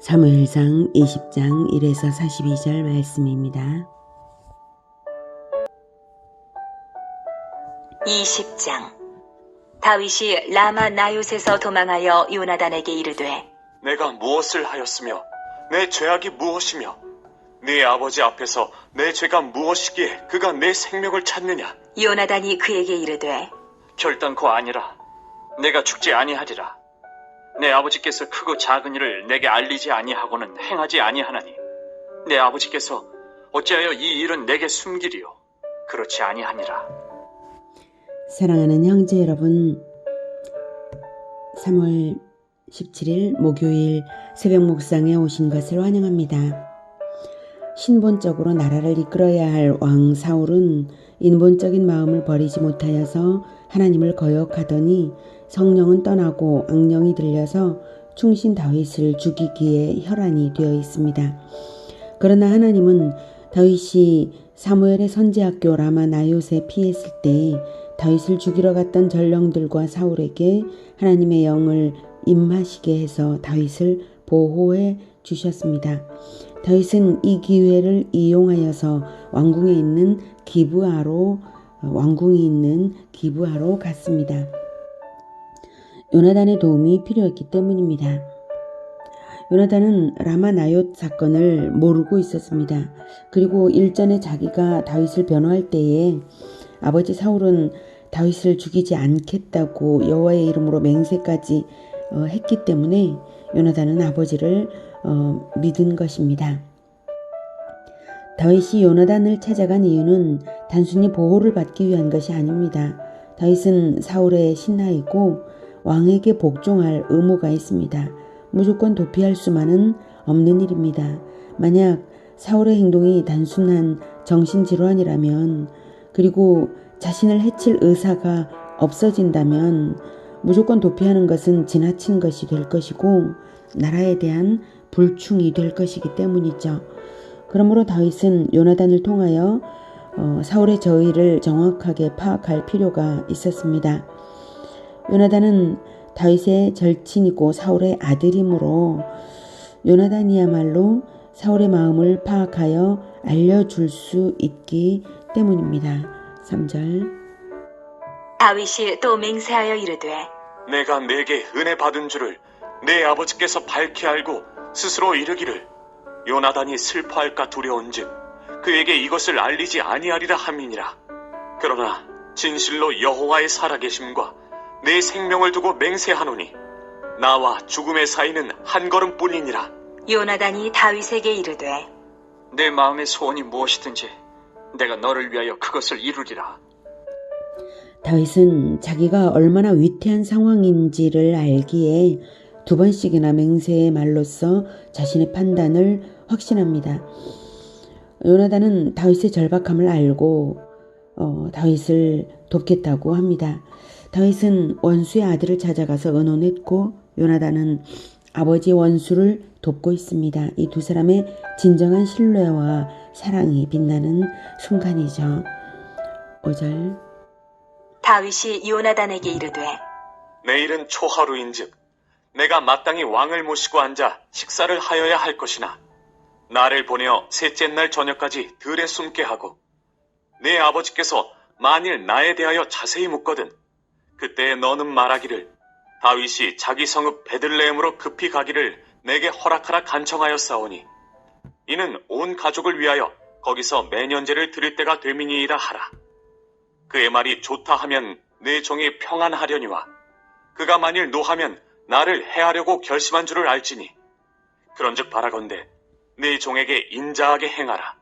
사무엘상 20장 1에서 42절 말씀입니다. 20장. 다윗이 라마 나요스에서 도망하여 요나단에게 이르되, 내가 무엇을 하였으며 내 죄악이 무엇이며 네 아버지 앞에서 내 죄가 무엇이기에 그가 내 생명을 찾느냐? 요나단이 그에게 이르되, 결단코 아니라. 내가 죽지 아니하리라. 내 아버지께서 크고 작은 일을 내게 알리지 아니하고는 행하지 아니하나니 내 아버지께서 어찌하여 이 일은 내게 숨기리요? 그렇지 아니하니라. 사랑하는 형제 여러분, 3월 17일 목요일 새벽 묵상에 오신 것을 환영합니다. 신본적으로 나라를 이끌어야 할 왕 사울은 인본적인 마음을 버리지 못하여서 하나님을 거역하더니 성령은 떠나고 악령이 들려서 충신 다윗을 죽이기에 혈안이 되어 있습니다. 그러나 하나님은 다윗이 사무엘의 선지학교 라마 나요스에 피했을 때 다윗을 죽이러 갔던 전령들과 사울에게 하나님의 영을 임하시게 해서 다윗을 보호해 주셨습니다. 다윗은 이 기회를 이용하여서 왕궁이 있는 기브아로 갔습니다. 요나단의 도움이 필요했기 때문입니다. 요나단은 라마 나옳 사건을 모르고 있었습니다. 그리고 일전에 자기가 다윗을 변호할 때에 아버지 사울은 다윗을 죽이지 않겠다고 여호와의 이름으로 맹세까지 했기 때문에 요나단은 아버지를 믿은 것입니다. 다윗이 요나단을 찾아간 이유는 단순히 보호를 받기 위한 것이 아닙니다. 다윗은 사울의 신하이고 왕에게 복종할 의무가 있습니다. 무조건 도피할 수만은 없는 일입니다. 만약 사울의 행동이 단순한 정신질환이라면, 그리고 자신을 해칠 의사가 없어진다면 무조건 도피하는 것은 지나친 것이 될 것이고 나라에 대한 불충이 될 것이기 때문이죠. 그러므로 다윗은 요나단을 통하여 사울의 저의를 정확하게 파악할 필요가 있었습니다. 요나단은 다윗의 절친이고 사울의 아들이므로 요나단이야말로 사울의 마음을 파악하여 알려줄 수 있기 때문입니다. 3절. 다윗이 또 맹세하여 이르되, 내가 내게 은혜 받은 줄을 내 아버지께서 밝히 알고 스스로 이르기를 요나단이 슬퍼할까 두려운즉 그에게 이것을 알리지 아니하리라 함이니라. 그러나 진실로 여호와의 살아계심과 내 생명을 두고 맹세하노니 나와 죽음의 사이는 한 걸음뿐이니라. 요나단이 다윗에게 이르되, 내 마음의 소원이 무엇이든지 내가 너를 위하여 그것을 이루리라. 다윗은 자기가 얼마나 위태한 상황인지를 알기에 두 번씩이나 맹세의 말로써 자신의 판단을 확신합니다. 요나단은 다윗의 절박함을 알고 다윗을 돕겠다고 합니다. 다윗은 원수의 아들을 찾아가서 의논했고 요나단은 아버지 원수를 돕고 있습니다. 이 두 사람의 진정한 신뢰와 사랑이 빛나는 순간이죠. 5절. 다윗이 요나단에게 이르되, 내일은 초하루인즉 내가 마땅히 왕을 모시고 앉아 식사를 하여야 할 것이나 나를 보내어 셋째 날 저녁까지 들에 숨게 하고 내 아버지께서 만일 나에 대하여 자세히 묻거든 그때 너는 말하기를 다윗이 자기 성읍 베들레헴으로 급히 가기를 내게 허락하라 간청하였사오니 이는 온 가족을 위하여 거기서 매년제를 드릴 때가 되미니이다 하라. 그의 말이 좋다 하면 내 종이 평안하려니와 그가 만일 노하면 나를 해하려고 결심한 줄을 알지니 그런즉 바라건대 내 종에게 인자하게 행하라.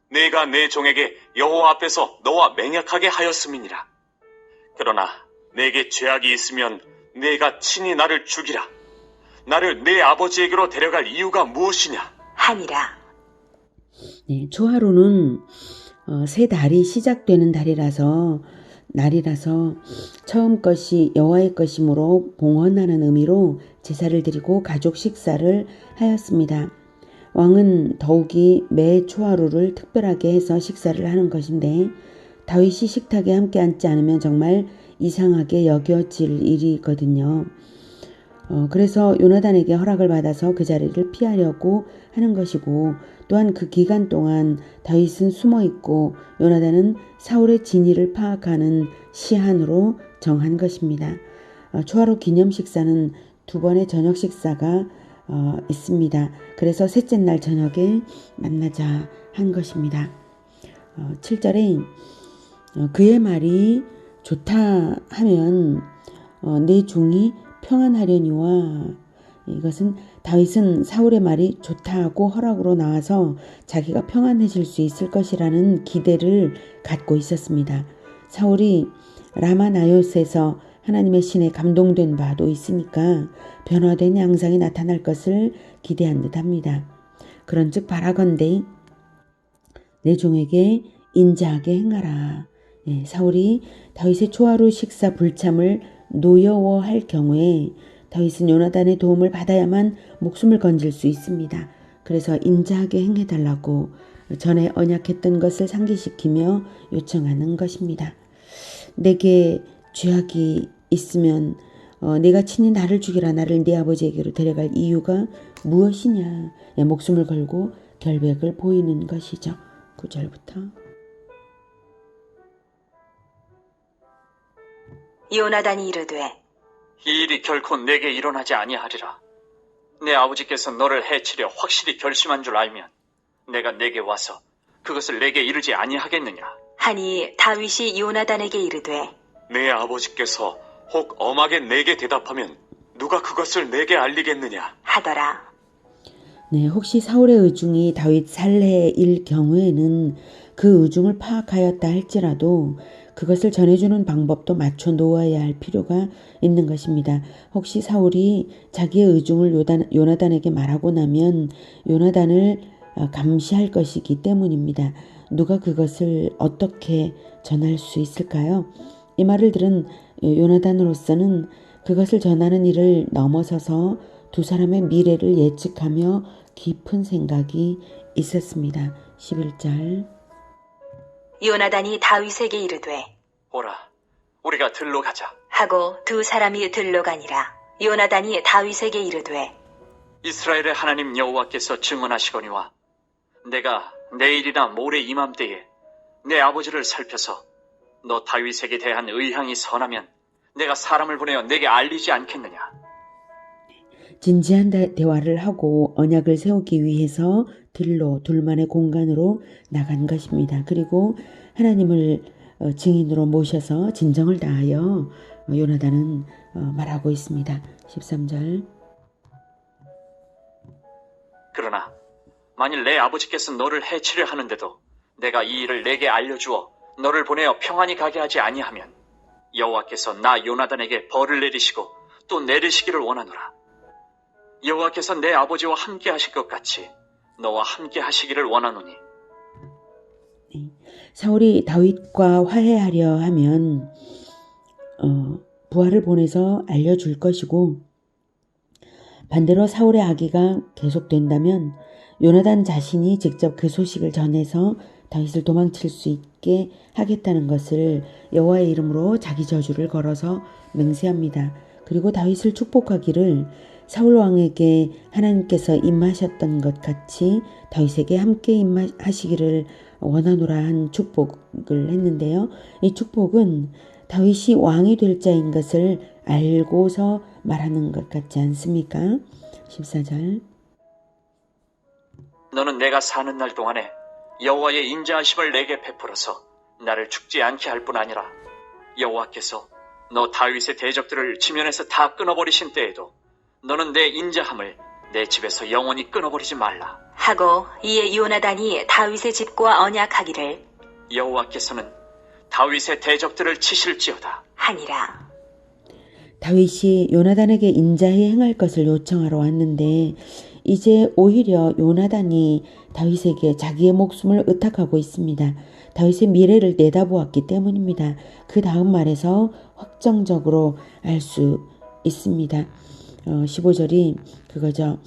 내가 내 종에게 여호와 앞에서 너와 맹약하게 하였음이니라. 그러나 내게 죄악이 있으면 내가 친히 나를 죽이라. 나를 내 아버지에게로 데려갈 이유가 무엇이냐 하니라. 네, 초하루는 새 달이 시작되는 날이라서 처음 것이 여호와의 것이므로 봉헌하는 의미로 제사를 드리고 가족 식사를 하였습니다. 왕은 더욱이 매 초하루를 특별하게 해서 식사를 하는 것인데 다윗이 식탁에 함께 앉지 않으면 정말 이상하게 여겨질 일이거든요. 그래서 요나단에게 허락을 받아서 그 자리를 피하려고 하는 것이고, 또한 그 기간 동안 다윗은 숨어 있고 요나단은 사울의 진위를 파악하는 시한으로 정한 것입니다. 초하루 기념 식사는 두 번의 저녁 식사가 있습니다. 그래서 셋째 날 저녁에 만나자 한 것입니다. 7절에 그의 말이 좋다 하면 내 종이 평안하려니와, 이것은 다윗은 사울의 말이 좋다 하고 허락으로 나와서 자기가 평안해질 수 있을 것이라는 기대를 갖고 있었습니다. 사울이 라마나요스에서 하나님의 신에 감동된 바도 있으니까 변화된 양상이 나타날 것을 기대한 듯합니다. 그런즉 바라건대 내 종에게 인자하게 행하라. 사울이 다윗의 초하루 식사 불참을 노여워할 경우에 다윗은 요나단의 도움을 받아야만 목숨을 건질 수 있습니다. 그래서 인자하게 행해달라고 전에 언약했던 것을 상기시키며 요청하는 것입니다. 내게 죄악이 있으면 내가 친히 나를 죽이라, 나를 네 아버지에게로 데려갈 이유가 무엇이냐. 목숨을 걸고 결백을 보이는 것이죠. 9절부터. 요나단이 이르되 이 일이 결코 내게 일어나지 아니하리라. 내 아버지께서 너를 해치려 확실히 결심한 줄 알면 내가 내게 와서 그것을 내게 이르지 아니하겠느냐. 하니 다윗이 요나단에게 이르되 내 아버지께서 혹 엄하게 내게 대답하면 누가 그것을 내게 알리겠느냐 하더라. 혹시 사울의 의중이 다윗 살해일 경우에는 그 의중을 파악하였다 할지라도 그것을 전해주는 방법도 맞춰 놓아야 할 필요가 있는 것입니다. 혹시 사울이 자기의 의중을 요나단에게 말하고 나면 요나단을 감시할 것이기 때문입니다. 누가 그것을 어떻게 전할 수 있을까요? 이 말을 들은 요나단으로서는 그것을 전하는 일을 넘어서서 두 사람의 미래를 예측하며 깊은 생각이 있었습니다. 11절. 요나단이 다윗에게 이르되 오라, 우리가 들로 가자. 하고 두 사람이 들러 가니라. 요나단이 다윗에게 이르되 이스라엘의 하나님 여호와께서 증언하시거니와 내가 내일이나 모레 이맘때에 내 아버지를 살펴서 너 다윗에게 대한 의향이 선하면 내가 사람을 보내어 내게 알리지 않겠느냐. 진지한 대화를 하고 언약을 세우기 위해서 들로 둘만의 공간으로 나간 것입니다. 그리고 하나님을 증인으로 모셔서 진정을 다하여 요나단은 말하고 있습니다. 13절. 그러나 만일 내 아버지께서 너를 해치려 하는데도 내가 이 일을 내게 알려주어 너를 보내어 평안히 가게 하지 아니하면 여호와께서 나 요나단에게 벌을 내리시고 또 내리시기를 원하노라. 여호와께서 내 아버지와 함께 하실 것 같이 너와 함께 하시기를 원하노니. 사울이 다윗과 화해하려 하면 부하를 보내서 알려줄 것이고, 반대로 사울의 악의가 계속된다면 요나단 자신이 직접 그 소식을 전해서 다윗을 도망칠 수 있게 하겠다는 것을 여호와의 이름으로 자기 저주를 걸어서 맹세합니다. 그리고 다윗을 축복하기를 사울 왕에게 하나님께서 임하셨던 것 같이 다윗에게 함께 임하시기를 원하노라 한 축복을 했는데요. 이 축복은 다윗이 왕이 될 자인 것을 알고서 말하는 것 같지 않습니까? 14절. 너는 내가 사는 날 동안에 여호와의 인자하심을 내게 베풀어서 나를 죽지 않게 할 뿐 아니라 여호와께서 너 다윗의 대적들을 지면에서 다 끊어버리신 때에도 너는 내 인자함을 내 집에서 영원히 끊어버리지 말라. 하고 이에 요나단이 다윗의 집과 언약하기를 여호와께서는 다윗의 대적들을 치실지어다 하니라. 다윗이 요나단에게 인자히 행할 것을 요청하러 왔는데 이제 오히려 요나단이 다윗에게 자기의 목숨을 의탁하고 있습니다. 다윗의 미래를 내다보았기 때문입니다. 그 다음 말에서 확정적으로 알 수 있습니다. 15절이 그거죠.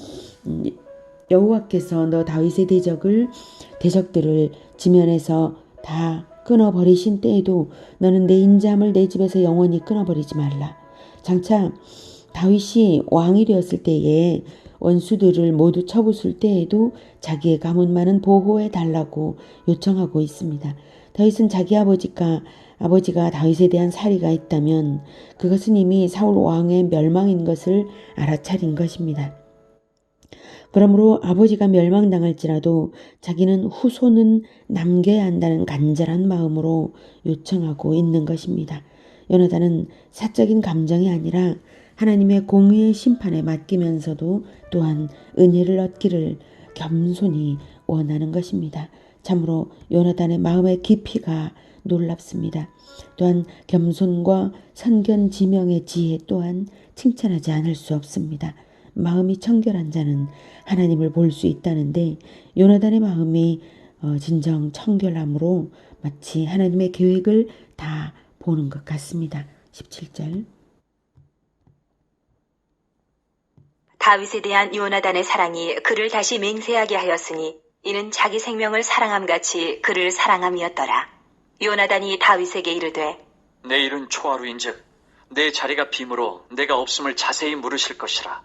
여호와께서 너 다윗의 대적들을 지면에서 다 끊어버리신 때에도 너는 내 인자함을 내 집에서 영원히 끊어버리지 말라. 장차 다윗이 왕이 되었을 때에 원수들을 모두 쳐부술 때에도 자기의 가문만은 보호해 달라고 요청하고 있습니다. 다윗은 자기 아버지가 다윗에 대한 살이가 있다면 그것은 이미 사울 왕의 멸망인 것을 알아차린 것입니다. 그러므로 아버지가 멸망당할지라도 자기는 후손은 남겨야 한다는 간절한 마음으로 요청하고 있는 것입니다. 요나단은 사적인 감정이 아니라 하나님의 공의의 심판에 맡기면서도 또한 은혜를 얻기를 겸손히 원하는 것입니다. 참으로 요나단의 마음의 깊이가 놀랍습니다. 또한 겸손과 선견지명의 지혜 또한 칭찬하지 않을 수 없습니다. 마음이 청결한 자는 하나님을 볼 수 있다는데 요나단의 마음이 진정 청결함으로 마치 하나님의 계획을 다 보는 것 같습니다. 17절. 다윗에 대한 요나단의 사랑이 그를 다시 맹세하게 하였으니 이는 자기 생명을 사랑함같이 그를 사랑함이었더라. 요나단이 다윗에게 이르되 내 일은 초하루인즉 내 자리가 빔으로 내가 없음을 자세히 물으실 것이라.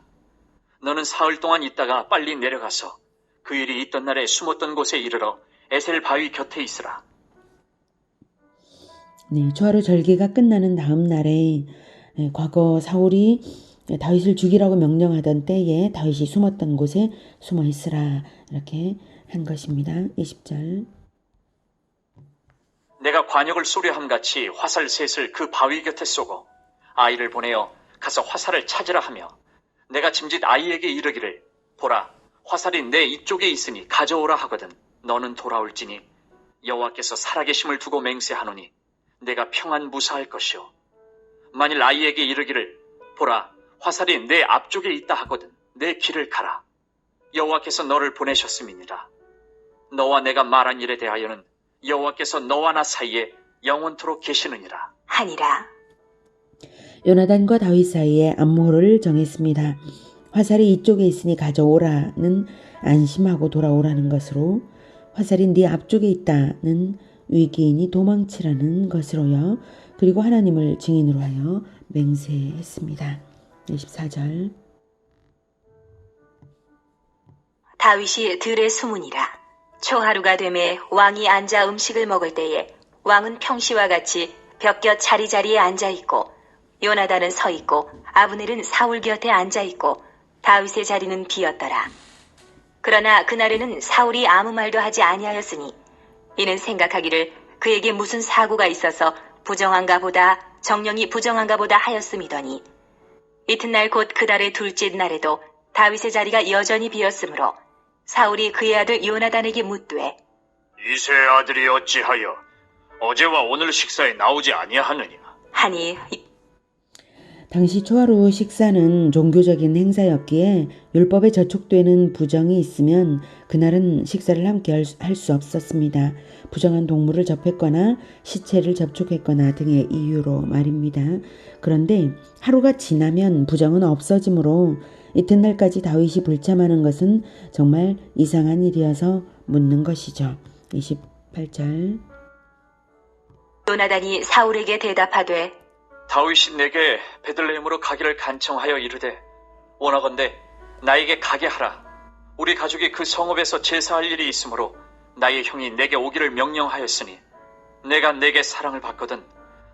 너는 사흘 동안 있다가 빨리 내려가서 그 일이 있던 날에 숨었던 곳에 이르러 에셀 바위 곁에 있으라. 네, 초하루 절기가 끝나는 다음 날에 과거 사울이 다윗을 죽이라고 명령하던 때에 다윗이 숨었던 곳에 숨어 있으라 이렇게 한 것입니다. 20절. 내가 관역을 쏘려함같이 화살 셋을 그 바위 곁에 쏘고 아이를 보내어 가서 화살을 찾으라 하며 내가 짐짓 아이에게 이르기를 보라 화살이 내 이쪽에 있으니 가져오라 하거든 너는 돌아올지니 여호와께서 살아계심을 두고 맹세하노니 내가 평안 무사할 것이요 만일 아이에게 이르기를 보라 화살이 내 앞쪽에 있다 하거든 내 길을 가라 여호와께서 너를 보내셨음이니라. 너와 내가 말한 일에 대하여는 여호와께서 너와 나 사이에 영원토록 계시느니라 하니라. 요나단과 다윗 사이에 안모를 정했습니다. 화살이 이쪽에 있으니 가져오라는 안심하고 돌아오라는 것으로 화살이 네 앞쪽에 있다는 위기인이 도망치라는 것으로요. 그리고 하나님을 증인으로 하여 맹세했습니다. 24절. 다윗이 들에 숨으니라. 초하루가 되매 왕이 앉아 음식을 먹을 때에 왕은 평시와 같이 벽곁 자리자리에 앉아있고 요나단은 서있고 아브넬은 사울 곁에 앉아있고 다윗의 자리는 비었더라. 그러나 그날에는 사울이 아무 말도 하지 아니하였으니 이는 생각하기를 그에게 무슨 사고가 있어서 부정한가 보다 정령이 부정한가 보다 하였음이더니 이튿날 곧 그 달의 둘째 날에도 다윗의 자리가 여전히 비었으므로 사울이 그의 아들 요나단에게 묻되 이새의 아들이 어찌하여 어제와 오늘 식사에 나오지 아니하느냐 하니 당시 초하루 식사는 종교적인 행사였기에 율법에 저촉되는 부정이 있으면 그날은 식사를 함께 할 수 없었습니다. 부정한 동물을 접했거나 시체를 접촉했거나 등의 이유로 말입니다. 그런데 하루가 지나면 부정은 없어지므로 이튿날까지 다윗이 불참하는 것은 정말 이상한 일이어서 묻는 것이죠. 28절. 요나단이 사울에게 대답하되 다윗이 내게 베들레헴으로 가기를 간청하여 이르되 원하건대 나에게 가게 하라. 우리 가족이 그 성읍에서 제사할 일이 있으므로 나의 형이 내게 오기를 명령하였으니 내가 내게 사랑을 받거든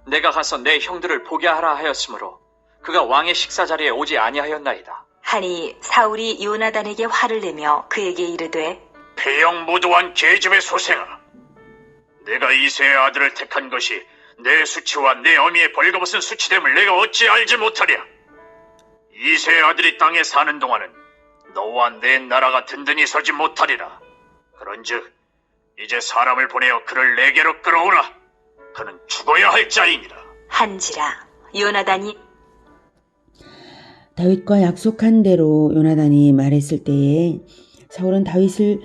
내가 가서 내 형들을 보게 하라 하였으므로 그가 왕의 식사 자리에 오지 아니하였나이다. 하니 사울이 요나단에게 화를 내며 그에게 이르되 폐영무도한 계집의 소생아 내가 이새의 아들을 택한 것이 내 수치와 내 어미의 벌거벗은 수치됨을 내가 어찌 알지 못하랴. 이새의 아들이 땅에 사는 동안은 너와 내 나라가 든든히 서지 못하리라. 그런즉 이제 사람을 보내어 그를 내게로 끌어오라. 그는 죽어야 할 자이니라. 한지라. 요나단이 다윗과 약속한 대로 요나단이 말했을 때에 사울은 다윗을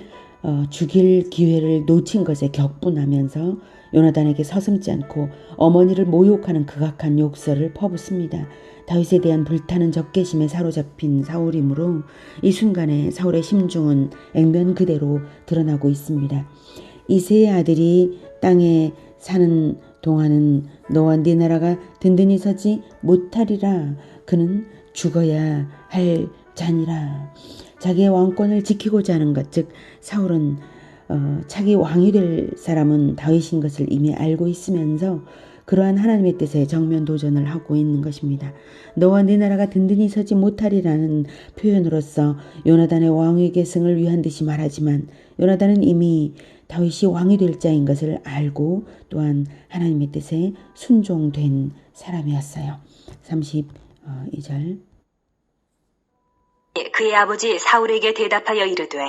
죽일 기회를 놓친 것에 격분하면서 요나단에게 서슴지 않고 어머니를 모욕하는 극악한 욕설을 퍼붓습니다. 다윗에 대한 불타는 적개심에 사로잡힌 사울이므로 이 순간에 사울의 심중은 액면 그대로 드러나고 있습니다. 이새의 아들이 땅에 사는 동안은 너와 네 나라가 든든히 서지 못하리라. 그는 죽어야 할 자니라. 자기의 왕권을 지키고자 하는 것, 즉 사울은 자기 왕이 될 사람은 다윗인 것을 이미 알고 있으면서 그러한 하나님의 뜻에 정면 도전을 하고 있는 것입니다. 너와 네 나라가 든든히 서지 못하리라는 표현으로서 요나단의 왕위 계승을 위한 듯이 말하지만 요나단은 이미 다윗이 왕이 될 자인 것을 알고 또한 하나님의 뜻에 순종된 사람이었어요. 32절. 그의 아버지 사울에게 대답하여 이르되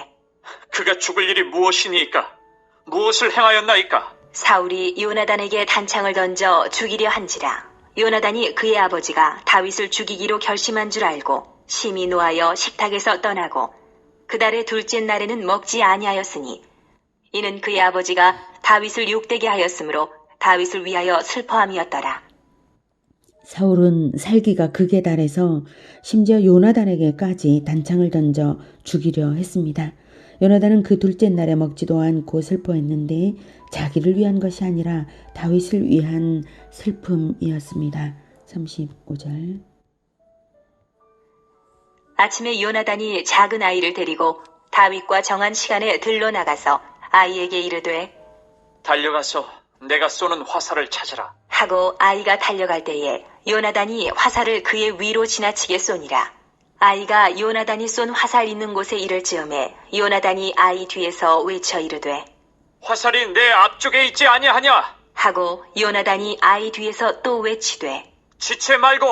그가 죽을 일이 무엇이니까? 무엇을 행하였나이까? 사울이 요나단에게 단창을 던져 죽이려 한지라. 요나단이 그의 아버지가 다윗을 죽이기로 결심한 줄 알고 심히 노하여 식탁에서 떠나고 그달의 둘째 날에는 먹지 아니하였으니 이는 그의 아버지가 다윗을 욕되게 하였으므로 다윗을 위하여 슬퍼함이었더라. 사울은 살기가 극에 달해서 심지어 요나단에게까지 단창을 던져 죽이려 했습니다. 요나단은 그 둘째 날에 먹지도 않고 슬퍼했는데 자기를 위한 것이 아니라 다윗을 위한 슬픔이었습니다. 35절. 아침에 요나단이 작은 아이를 데리고 다윗과 정한 시간에 들러 나가서 아이에게 이르되 달려가서 내가 쏘는 화살을 찾으라. 하고 아이가 달려갈 때에 요나단이 화살을 그의 위로 지나치게 쏘니라. 아이가 요나단이 쏜 화살 있는 곳에 이를 즈음에 요나단이 아이 뒤에서 외쳐 이르되 화살이 내 앞쪽에 있지 아니하냐? 하고 요나단이 아이 뒤에서 또 외치되 지체 말고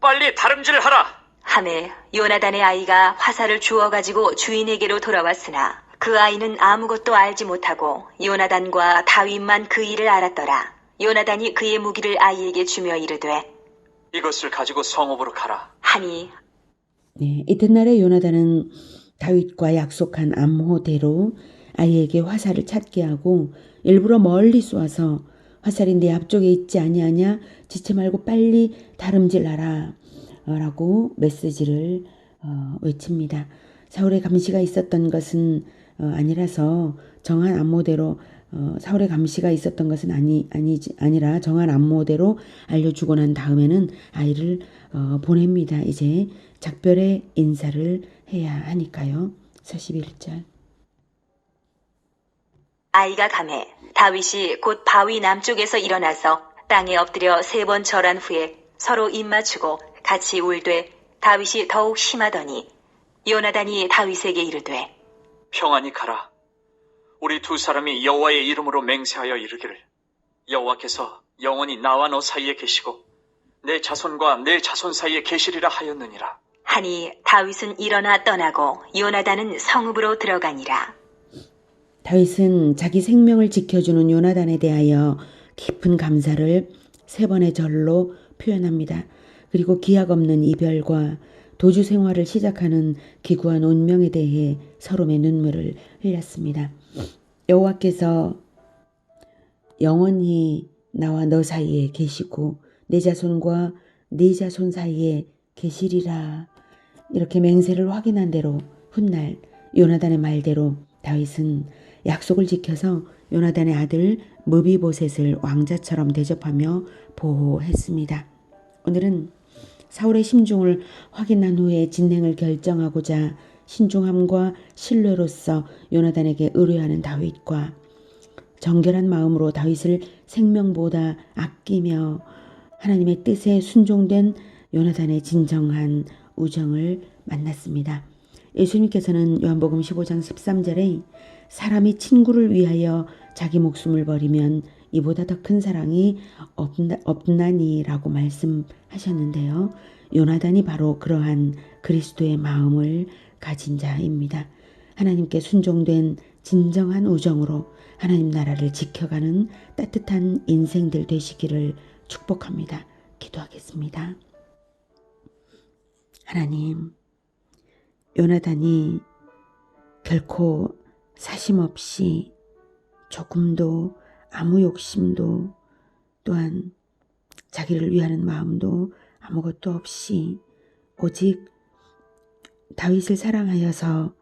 빨리 다름질하라. 하매 요나단의 아이가 화살을 주워 가지고 주인에게로 돌아왔으나 그 아이는 아무것도 알지 못하고 요나단과 다윗만 그 일을 알았더라. 요나단이 그의 무기를 아이에게 주며 이르되 이것을 가지고 성읍으로 가라. 하니 네, 이튿날에 요나단은 다윗과 약속한 암호대로 아이에게 화살을 찾게 하고 일부러 멀리 쏘아서 화살이 내 앞쪽에 있지 아니하냐? 지체 말고 빨리 다름질하라 라고 메시지를 외칩니다. 사울의 감시가 있었던 것은 아니라서 정한 암호대로 사울의 감시가 있었던 것은 아니라 정한 암호대로 알려주고 난 다음에는 아이를 보냅니다. 이제 작별의 인사를 해야 하니까요. 41절. 아이가 가매 다윗이 곧 바위 남쪽에서 일어나서 땅에 엎드려 3번 절한 후에 서로 입맞추고 같이 울되 다윗이 더욱 심하더니 요나단이 다윗에게 이르되 평안히 가라. 우리 두 사람이 여호와의 이름으로 맹세하여 이르기를 여호와께서 영원히 나와 너 사이에 계시고 내 자손과 내 자손 사이에 계시리라 하였느니라. 하니 다윗은 일어나 떠나고 요나단은 성읍으로 들어가니라. 다윗은 자기 생명을 지켜주는 요나단에 대하여 깊은 감사를 3번의 절로 표현합니다. 그리고 기약 없는 이별과 도주 생활을 시작하는 기구한 운명에 대해 서름의 눈물을 흘렸습니다. 여호와께서 영원히 나와 너 사이에 계시고 내 자손과 네 자손 사이에 계시리라. 이렇게 맹세를 확인한 대로 훗날 요나단의 말대로 다윗은 약속을 지켜서 요나단의 아들 무비보셋을 왕자처럼 대접하며 보호했습니다. 오늘은 사울의 심중을 확인한 후에 진행을 결정하고자 신중함과 신뢰로서 요나단에게 의뢰하는 다윗과 정결한 마음으로 다윗을 생명보다 아끼며 하나님의 뜻에 순종된 요나단의 진정한 우정을 만났습니다. 예수님께서는 요한복음 15장 13절에 사람이 친구를 위하여 자기 목숨을 버리면 이보다 더 큰 사랑이 없나니라고 말씀하셨는데요. 요나단이 바로 그러한 그리스도의 마음을 가진 자입니다. 하나님께 순종된 진정한 우정으로 하나님 나라를 지켜가는 따뜻한 인생들 되시기를 축복합니다. 기도하겠습니다. 하나님, 요나단이 결코 사심 없이 조금도 아무 욕심도 또한 자기를 위하는 마음도 아무것도 없이 오직 다윗을 사랑하여서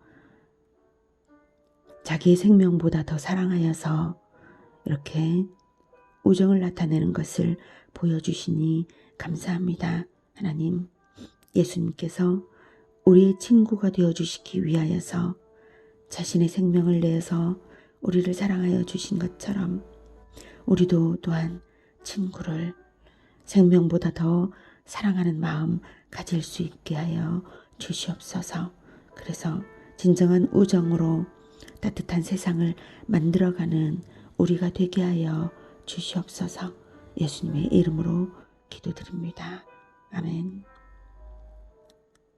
자기의 생명보다 더 사랑하여서 이렇게 우정을 나타내는 것을 보여주시니 감사합니다. 하나님, 예수님께서 우리의 친구가 되어주시기 위하여서 자신의 생명을 내어서 우리를 사랑하여 주신 것처럼 우리도 또한 친구를 생명보다 더 사랑하는 마음 가질 수 있게 하여 주시옵소서. 그래서 진정한 우정으로 따뜻한 세상을 만들어가는 우리가 되게 하여 주시옵소서. 예수님의 이름으로 기도드립니다. 아멘.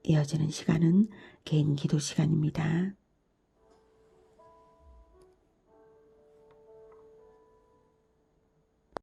이어지는 시간은 개인 기도 시간입니다.